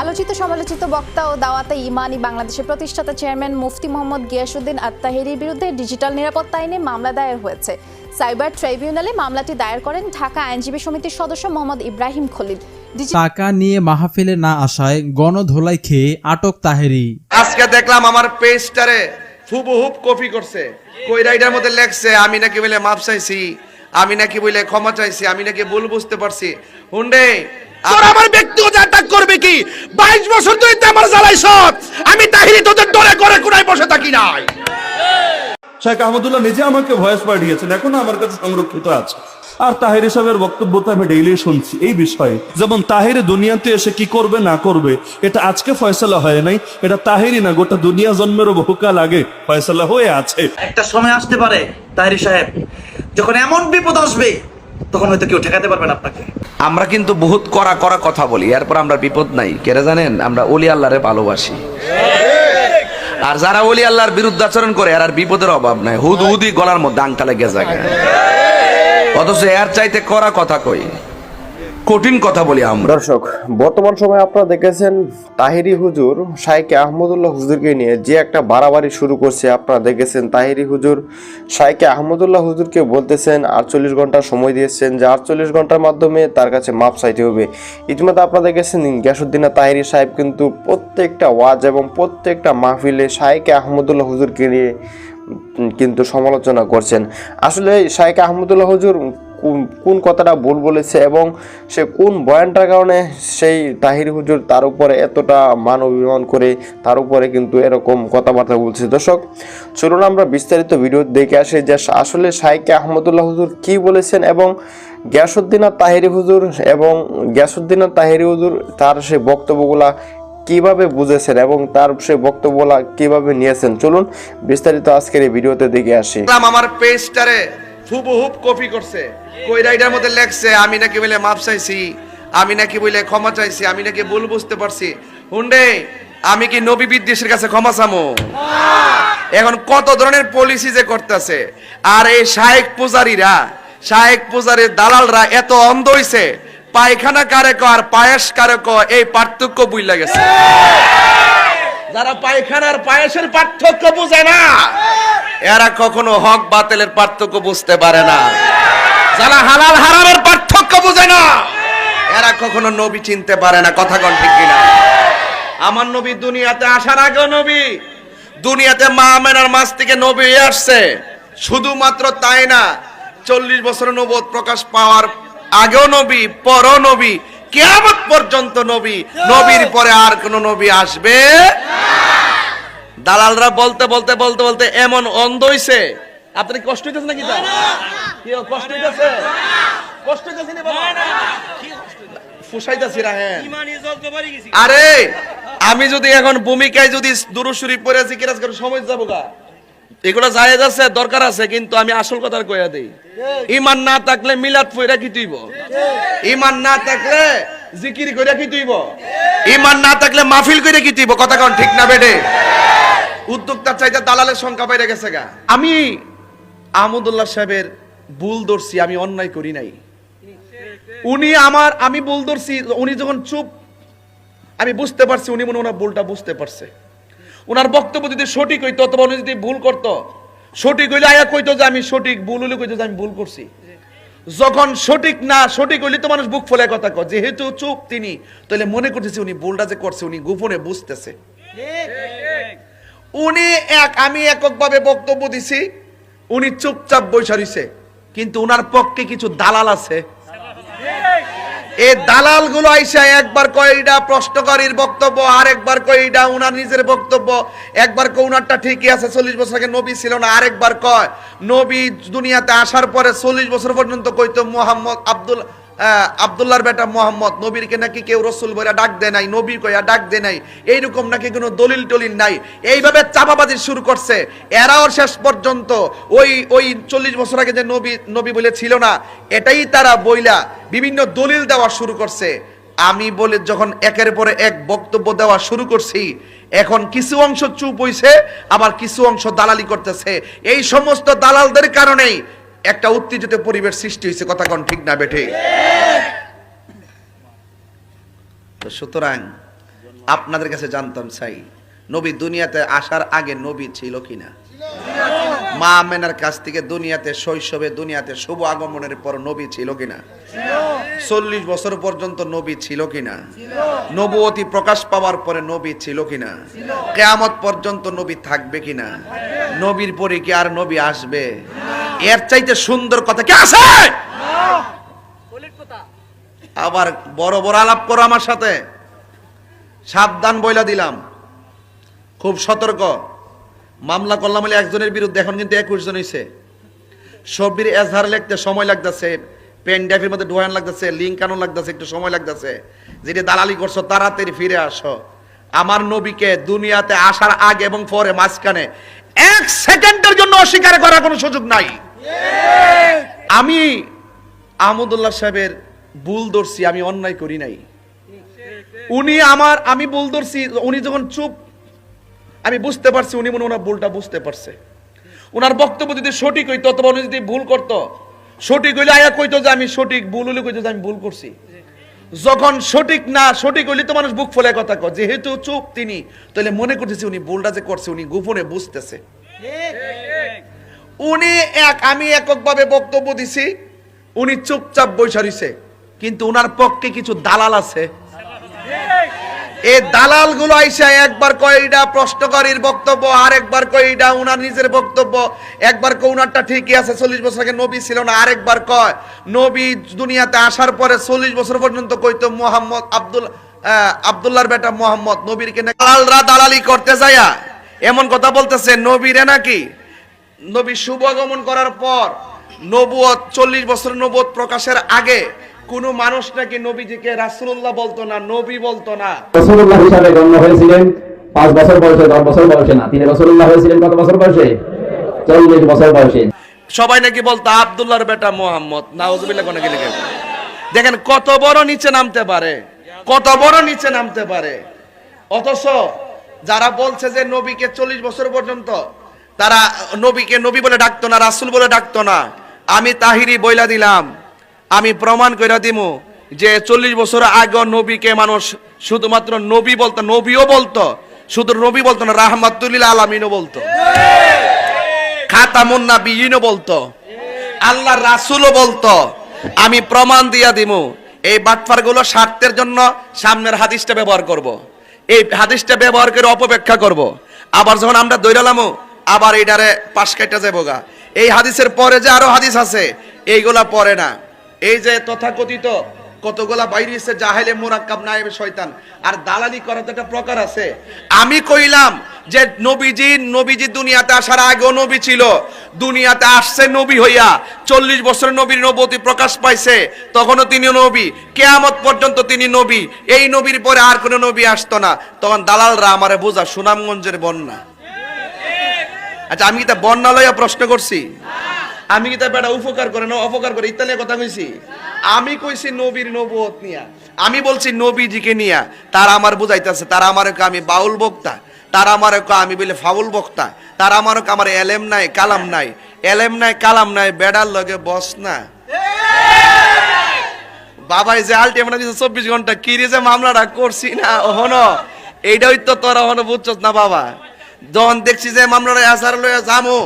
আলোচিত সমালোচিত বক্তা ও দাওয়াতে ইমানি বাংলাদেশের প্রতিষ্ঠাতা চেয়ারম্যান মুফতি মোহাম্মদ গিয়াসউদ্দিন আত্তাহিরির বিরুদ্ধে ডিজিটাল নিরাপত্তা আইনে মামলা দায়ের হয়েছে। সাইবার ট্রাইব্যুনালে মামলাটি দায়ের করেন ঢাকা আইনজীবী সমিতির সদস্য মোহাম্মদ ইব্রাহিম খলিল। টাকা নিয়ে মাহফিলে না আসায় গণধোলাই খেয়ে আটক তাহেরি। আজকে দেখলাম আমার পেজটারে হুবহুব কপি করছে, কইরাইটার মধ্যে লেখছে আমি নাকি বলে মাপ চাইছি, আমি নাকি বলে ক্ষমা চাইছি, আমি নাকি ভুল বুঝতে পারছি। হুন্ডে তোর আমার ব্যক্তিগত অ্যাটাক করবে কি? 22 বছর ধরে আমার জ্বালাইছ, আমি তাহিরি তোদের ডরে করে কোনায় বসে থাকি নাই। শেখ আহমদুল্লাহ নিজে আমাকে ভয়েস পাঠিয়েছেন, এখনো আমার কাছে সংরক্ষিত আছে। আর তাহিরি সাহেবের বক্তব্য তো আমি ডেইলি শুনছি এই বিষয়ে, যেমন তাহিরি দুনিয়াতে এসে কি করবে না করবে এটা আজকে ফয়সালা হয় নাই, এটা তাহিরি না গোটা দুনিয়া জন্মেরও বহুকাল আগে ফয়সালা হয়ে আছে। একটা সময় আসতে পারে তাহিরি সাহেব, যখন এমন বিপদ আসবে তখন হয়তো কেউ ঠেকাতে পারবে না আপনাকে। আমরা কিন্তু বহুত কড়া কড়া কথা বলি, এরপর আমরা বিপদ নাই কেরে জানেন, আমরা ওলি আল্লাহরে ভালোবাসি। আর যারা ওলি আল্লাহর বিরুদ্ধে আচরণ করে আর বিপদের অভাব নাই, হুদ হুদি গলার মধ্যে আংটা লেগে যায়, অথচ এর চাইতে কড়া কথা কই, কঠিন কথা বলি আমরা। দর্শক, বর্তমান সময়ে আপনারা দেখেছেন তাহিরি হুজুর শাইখ আহমদুল্লাহ হুজুরকে নিয়ে যে একটা বাড়াবাড়ি শুরু করছে। আপনারা দেখেছেন তাহিরি হুজুর শাইখ আহমদুল্লাহ হুজুরকে বলতেছেন 48 ঘন্টা সময় দিয়েছেন, যে 48 ঘন্টার মাধ্যমে তার কাছে মাপ চাইতে হবে। ইতিমধ্যে আপনারা দেখেছেন গিয়াসউদ্দিন তাহিরি সাহেব কিন্তু প্রত্যেকটা ওয়াজ এবং প্রত্যেকটা মাহফিলে শাইখ আহমদুল্লাহ হুজুরকে নিয়ে কিন্তু সমালোচনা করছেন। আসলে শাইখ আহমদুল্লাহ হুজুর কোন কথাটা ভুল বলেছে এবং সে কোন বয়ানটার কারণে সেই তাহিরি হুজুর তার উপরে এতটা মান অভিমান করে তার উপরে কিন্তু এরকম কথাবার্তা বলছে। দর্শক, চলুন আমরা বিস্তারিত ভিডিও দেখে আসি যে আসলে শাইখ আহমদুল্লাহ হুজুর কি বলেছেন এবং গিয়াসউদ্দিন তাহিরি হুজুর তার সেই বক্তব্যগুলা কিভাবে বুঝেছেন এবং তার সেই বক্তব্যগুলা কিভাবে নিয়েছেন। চলুন বিস্তারিত আজকের এই ভিডিওতে দেখে আসি। আমার পেজটারে হুবহুব কপি করছে, কইরাইটার মধ্যে লেখছে আমি নাকি বলে মাপ চাইছি, আমি নাকি বলে ক্ষমা চাইছি, আমি নাকি ভুল বুঝতে পারছি। হুন্ডে আমি কি নবী বিদ্বেষের কাছে ক্ষমা চামো? এখন কত ধরনের পলিসি যে করতেছে, আর এই শায়েক পূজারীর দালালরা এত অন্ধ হইছে, পায়খানা কারে আর পায়েস কারে এই পার্থক্য বুঝলা গেছে। যারা পায়খানার পায়েসের পার্থক্য বুঝে না, এরা কখনো হক বাতিলের পার্থক্য বুঝতে পারে না। যারা হালাল হারামের পার্থক্য বুঝে না, এরা কখনো নবী চিনতে পারে না। কথা কোন ঠিক কিনা? আমার নবী দুনিয়াতে আসার আগেও নবী, দুনিয়াতে মা আমেনার মাছ থেকে নবী আসছে। শুধুমাত্র তাই না, 40 বছরের নবুয়ত প্রকাশ পাওয়ার আগেও নবী, পরও নবী, কিয়ামত পর্যন্ত নবী, নবীর পরে আর কোন নবী আসবে না। দালালরা বলতে বলতে বলতে বলতে এমন অন্ধ হইছে। আপনার কষ্ট হইতেছে নাকি? কি কষ্ট হইতেছে? কষ্ট হইতেছে না বাবা? ফুসাইতাছি না। হ্যাঁ, আরে আমি যদি এখন ভূমিকায় যদি দুরূদ শরীফ পড়ে জিকির করে সময় যাবো গা, এগুলো জায়েজ আছে, দরকার আছে, কিন্তু আমি আসল কথা কইয়া দেই। ঈমান না থাকলে মিলাদ পড়া কি তুইব? ঈমান না থাকলে জিকির কইরা কি তুইব? ঈমান না থাকলে মাহফিল কইরা কি তুইব? কথা কোন ঠিক না বেডে? উদ্যোক্তার চাইতে দালালের সংখ্যা বাইরে গেছে গা। আমি আহমদুল্লাহ সাহেবের ভুল ধরছি, আমি অন্যায় করি নাই। আমি ভুল ধরছি, উনি যখন চুপ, আমি বুঝতে পারছি উনি মনে ওনার ভুলটা বুঝতে পারছে। ওনার বক্তব্য যদি সঠিক হইতো অথবা উনি যদি ভুল করতো, সঠিক হইলে আয়া কইতো যে আমি সঠিক, ভুল হইলে কইতো যে আমি ভুল করছি। যখন সঠিক হইলে তো মানুষ বুক ফলে কথা কয়, যেহেতু চুপ তিনি, তাহলে মনে করতেছে উনি ভুলটা যে করছে উনি গোপনে বুঝতেছে। আমি এককভাবে বক্তব্য দিছি, উনি চুপচাপ বইসা রইছে, কিন্তু উনার পক্ষে কিছু দালাল আছে। এই দালাল গুলো আইসা একবার কয় এটা প্রশ্নকারীর বক্তব্য, আর একবার কয় এটা উনার নিজের বক্তব্য, একবার কয় উনারটা ঠিকই আছে, 40 বছর আগে নবী ছিল না, আরেকবার কয় নবী দুনিয়াতে আসার পরে 40 বছর পর্যন্ত কইতো মোহাম্মদ আব্দুল্লাহর বেটা মোহাম্মদ, নবীরকে নাকি কেউ রসুল বইরা ডাক দেয় নাই, নবী কইয়া ডাক দেয় নাই, এইরকম নাকি কোনো দলিল টলিল নাই। এইভাবে চাপাবাজি শুরু করছে। এরাও শেষ পর্যন্ত ওই 40 বছর আগে যে নবী বলে ছিল না, এটাই তারা বইলা বিভিন্ন দলিল দেওয়া শুরু করছে। আমি বলে যখন একের পরে এক বক্তব্য দেওয়া শুরু করছি, এখন কিছু অংশ চুপ হইছে, আবার কিছু অংশ দালালি করতেছে। এই সমস্ত দালালদের কারণেই একটা উত্তেজিত পরিবেশ সৃষ্টি হয়েছে। কথা কোন ঠিক না বেঠে? সুতরাং আপনাদের কাছে জানতাম চাই, নবী দুনিয়াতে আসার আগে নবী ছিল কিনা? মা আমেনার কাছ থেকে দুনিয়াতে শৈশবে দুনিয়াতে শুভ আগমনের পর নবী ছিল কিনা? 40 বছর পর্যন্ত নবী ছিল কিনা? নবুয়তি প্রকাশ পাওয়ার পরে নবী ছিল কিনা? কিয়ামত পর্যন্ত নবী থাকবে কিনা? নবীর পরে কি আর নবী আসবে? এর চাইতে সুন্দর কথা কি আছে? আবার বড় বড় আলাপ করো আমার সাথে, সাবধান বইলা দিলাম, খুব সতর্ক। মামলা করলাম বলে একজনের বিরুদ্ধে, এখন কিন্তু 21 জন হয়েছে। সবির এজহার লিখতে সময় লাগতেছে, পেন ড্রাইভের মধ্যে ঢোয়ান লাগতেছে, লিঙ্ক আনো লাগতেছে, একটু সময় লাগতেছে। যেটা দালালি করছো তাড়াতাড়ি ফিরে আসো। আমার নবীকে দুনিয়াতে আসার আগে এবং পরে মাঝখানে 1 সেকেন্ডের জন্য অস্বীকার করার কোনো সুযোগ নাই। আমি আহমদুল্লাহ সাহেবের ভুল ধরছি, আমি অন্যায় করি নাই। আমি ভুল ধরছি, উনি যখন চুপ, আমি বুঝতে পারছি উনি মনে ওনার ভুলটা বুঝতে পারছে। ওনার বক্তব্য যদি সঠিক হইতো অথবা উনি যদি ভুল করতো, সঠিক হইলে আয়া কইতো যে আমি সঠিক, ভুল হইলে কইতো যে আমি ভুল করছি। যখন সঠিক হইলে তো মানুষ বুক ফলে কথা কয়, যেহেতু চুপ তিনি, তাহলে মনে করতেছি উনি ভুলটা যে করছে উনি গোপনে বুঝতেছে। আমি এককভাবে বক্তব্য দিছি, উনি চুপচাপ বৈশা রইছে, কিন্তু উনার পক্ষে কিছু দালাল আছে। এই দালাল গুলো আইসা একবার কয় এটা প্রশ্নকারীর বক্তব্য, আর একবার কয় এটা উনার নিজের বক্তব্য, একবার কয় উনারটা ঠিকই আছে, 40 বছর আগে নবী ছিল না, আরেকবার কয় নবী দুনিয়াতে আসার পরে 40 বছর পর্যন্ত কইতো মোহাম্মদ আব্দুল্লাহর বেটা মোহাম্মদ। নবীর কেন দালালরা দালালি করতে যায়া এমন কথা বলতেছে নবীরে নাকি নবী শুভ আগমন করার পর নবুয়ত 40 বছর নবুয়ত প্রকাশের আগে কোন মানুষ নাকি নবীজিকে রাসূলুল্লাহ বলতো না, নবী বলতো না। রাসূলুল্লাহ হিসাবে গণ্য হয়েছিলেন 5 বছর বয়সে, 10 বছর বয়সে না। তিনি রাসূলুল্লাহ হয়েছিলেন কত বছর বয়সে? 40 বছর বয়সে। সবাই নাকি বলতো আব্দুল্লাহর বেটা মোহাম্মদ, নাউজুবিল্লাহ কোন কি লিখে। দেখেন কত বড় নিচে নামতে পারে, কত বড় নিচে নামতে পারে। অথচ যারা বলছে যে নবীকে 40 বছর পর্যন্ত তারা নবীকে নবী বলে ডাকতো না, রাসূল বলে ডাকতো না, আমি তাহিরি বইলা দিলাম, আমি প্রমাণ কইরা দিমু যে 40 বছর আগে নবীকে মানুষ শুধুমাত্র নবী বলতো, নবীও বলতো, শুধু নবী বলতো না, রাহমাতুল লিল আলামিনও বলতো, খাতামুন নাবিয়িনও বলতো, আল্লাহর রাসূলও বলতো। আমি প্রমাণ দিয়া দিমু। এই বাটফারগুলো স্বার্থের জন্য সামনের হাদিসটা ব্যবহার করব, এই হাদিসটা ব্যবহার করে অপব্যাখ্যা করব। আবার যখন আমরা দৈরালামু আবার এটারে পাশ কাটা যাবো গা। এই হাদিসের পরে যে আরো হাদিস আছে এইগুলা পড়ে না। এই যে তথাকথিত কতগুলা বাইরে এসে জাহেলে মুরাক্কাব নায়েবে শয়তান, আর দালালি করার তো একটা প্রকার আছে। আমি কইলাম যে নবীজি দুনিয়াতে আসার আগেও নবী ছিল, দুনিয়াতে আসছে নবী হইয়া 40 বছর নবীর নবুয়তি প্রকাশ পাইছে, তখনও তিনি নবী, কিয়ামত পর্যন্ত তিনি নবী। এই নবীর পরে আর কোনো নবী আসতো না। তখন দালালরা আমারে বোঝা সুনামগঞ্জের বন্যা। আচ্ছা, আমি কি তা বন্যা লইয়া প্রশ্ন করছি? আমি কি তা বেটা উপকার করে না অপকার করে ইত্যাদি কথা কইছি? আমি কইছি নবীর নবুয়ত নিয়া, আমি বলছি নবীজিকে নিয়া। তারা আমার বুঝাইতেছে, তারা আমার আমি বাউল বক্তা, তারা আমার আমি বলে ফাউল বক্তা, তারা আমার আমার এলেম নাই কালাম নাই, এলেম নাই কালাম নাই, বেড়ার লগে বস না। বাবাই যে আলটিমেট দিছে 24 ঘন্টা, কি রে যে মামলাটা করছি না ওহনো, এইটাই তো তোরা ওহনো বুঝছস না বাবা। যখন দেখছি যে মামলাটা আসার লইয়া যামো,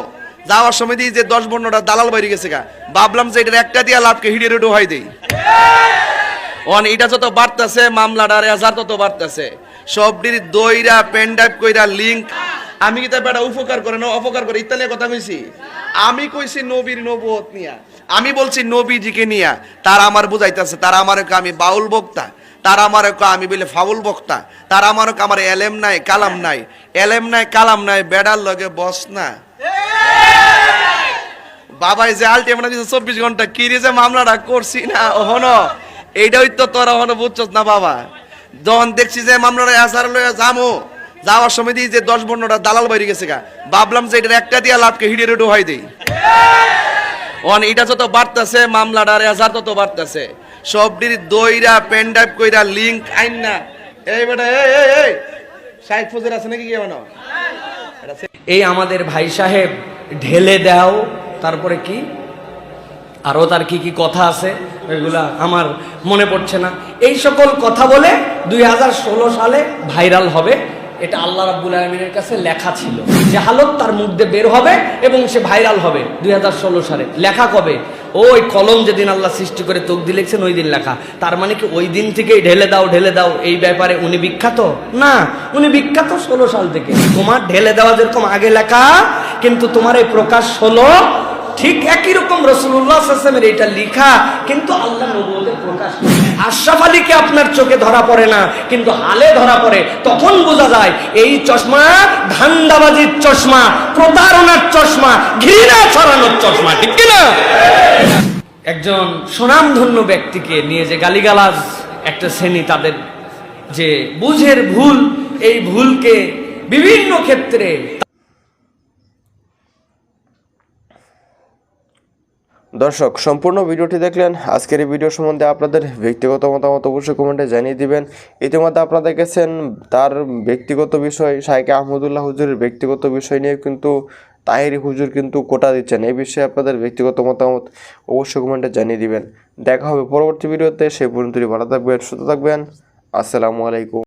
যাওয়ার সময় দিই যে 10 বর্ণটা দালাল বাইরে গেছে গা, ভাবলাম যে এটার একটা দিয়া লাভকে হিড়ে রেডো হয় দেই। অন এটা যত বাড়তেছে মামলাটার এজার তত বাড়তেছে, সবটির দইরা পেন ড্রাইভ কইরা লিংক। আমি কি তা বেটা উপকার করে না অপকার করে ইত্যাদি কথা কইছি? আমি কইছি নবীর নবুয়ত নিয়া, আমি বলছি নবীজিকে নিয়া। তারা আমার বুঝাইতেছে, তারা আমার আমি বাউল বক্তা, তারা আমার আমি বলে ফাউল বক্তা, তারা আমার আমার এলেম নাই কালাম নাই, এলেম নাই কালাম নাই, বেড়ার লগে বস না। বাবাই যে আলটিমেট দিছে 24 ঘন্টা, কি রে যে মামলাটা করছি না ওহনো, এইটাই তো তোরা ওহনো বুঝছস না বাবা। যখন দেখছি যে মামলাটা আসার লইয়া যামো, যাওয়ার সময় দিই যে 10 বর্ণটা দালাল বাইরে গেছে গা, ভাবলাম যে এটার একটা দিয়া লাভকে হিড়ে রেডো হয় দেই। অন এটা যত বাড়তেছে মামলাটার এজার তত বাড়তেছে, সবটির দইরা পেন ড্রাইভ কইরা লিংক আইন না। এই বেটা এই শাইখ ফজর আছে নাকি কি বানো? এই আমাদের ভাই সাহেব ঢেলে দাও, তারপরে কি আরও তার কি কি কথা আছে এগুলা আমার মনে পড়ছে না। এই সকল কথা বলে 2016 সালে ভাইরাল হবে, এটা আল্লাহ রাব্বুল আলামিনের কাছে লেখা ছিল যে হালত তার মুখ দিয়ে বের হবে এবং সে ভাইরাল হবে 2016 সালে। লেখা কবে? ওই কলম যেদিন আল্লাহ সৃষ্টি করে তকদির লিখছেন ওই দিন লেখা। তার মানে কি ওই দিন থেকেই ঢেলে দাও এই ব্যাপারে উনি বিখ্যাত? না, উনি বিখ্যাত 16 সাল থেকে। তোমার ঢেলে দেওয়া যেরকম আগে লেখা, কিন্তু তোমার এই প্রকাশ হলো ঠিক একই রকম রাসূলুল্লাহ সাল্লাল্লাহু আলাইহি ওয়াসাল্লামের এটা লেখা, কিন্তু আল্লাহ নবুয়তের প্রকাশ। আশরাফ আলীকে আপনার চোখে ধরা পড়ে না, কিন্তু হালে ধরা পড়ে। তখন বোঝা যায় এই চশমা ধান্দাবাজির চশমা, প্রতারণার চশমা, ঘৃণা ছড়ানোর চশমা, ঠিক কি না? একজন সুনামধন্য ব্যক্তিকে নিয়ে যে গালিগালাজ একটা শ্রেণী, তাদের যে বুঝের ভুল, এই ভুলকে বিভিন্ন ক্ষেত্রে। দর্শক, সম্পূর্ণ ভিডিওটি দেখলেন। আজকের এই ভিডিও সম্বন্ধে আপনাদের ব্যক্তিগত মতামত অবশ্যই কমেন্টে জানিয়ে দিবেন। ইতিমধ্যে আপনারা দেখেছেন তার ব্যক্তিগত বিষয়, শাইখ আহমদুল্লাহ হুজুরের ব্যক্তিগত বিষয় নিয়ে কিন্তু তাহেরি হুজুর কিন্তু কোটা দিচ্ছেন। এই বিষয়ে আপনাদের ব্যক্তিগত মতামত অবশ্যই কমেন্টে জানিয়ে দিবেন। দেখা হবে পরবর্তী ভিডিওতে। সেই পর্যন্ত ভালো থাকবেন, সুস্থ থাকবেন। আসসালামু আলাইকুম।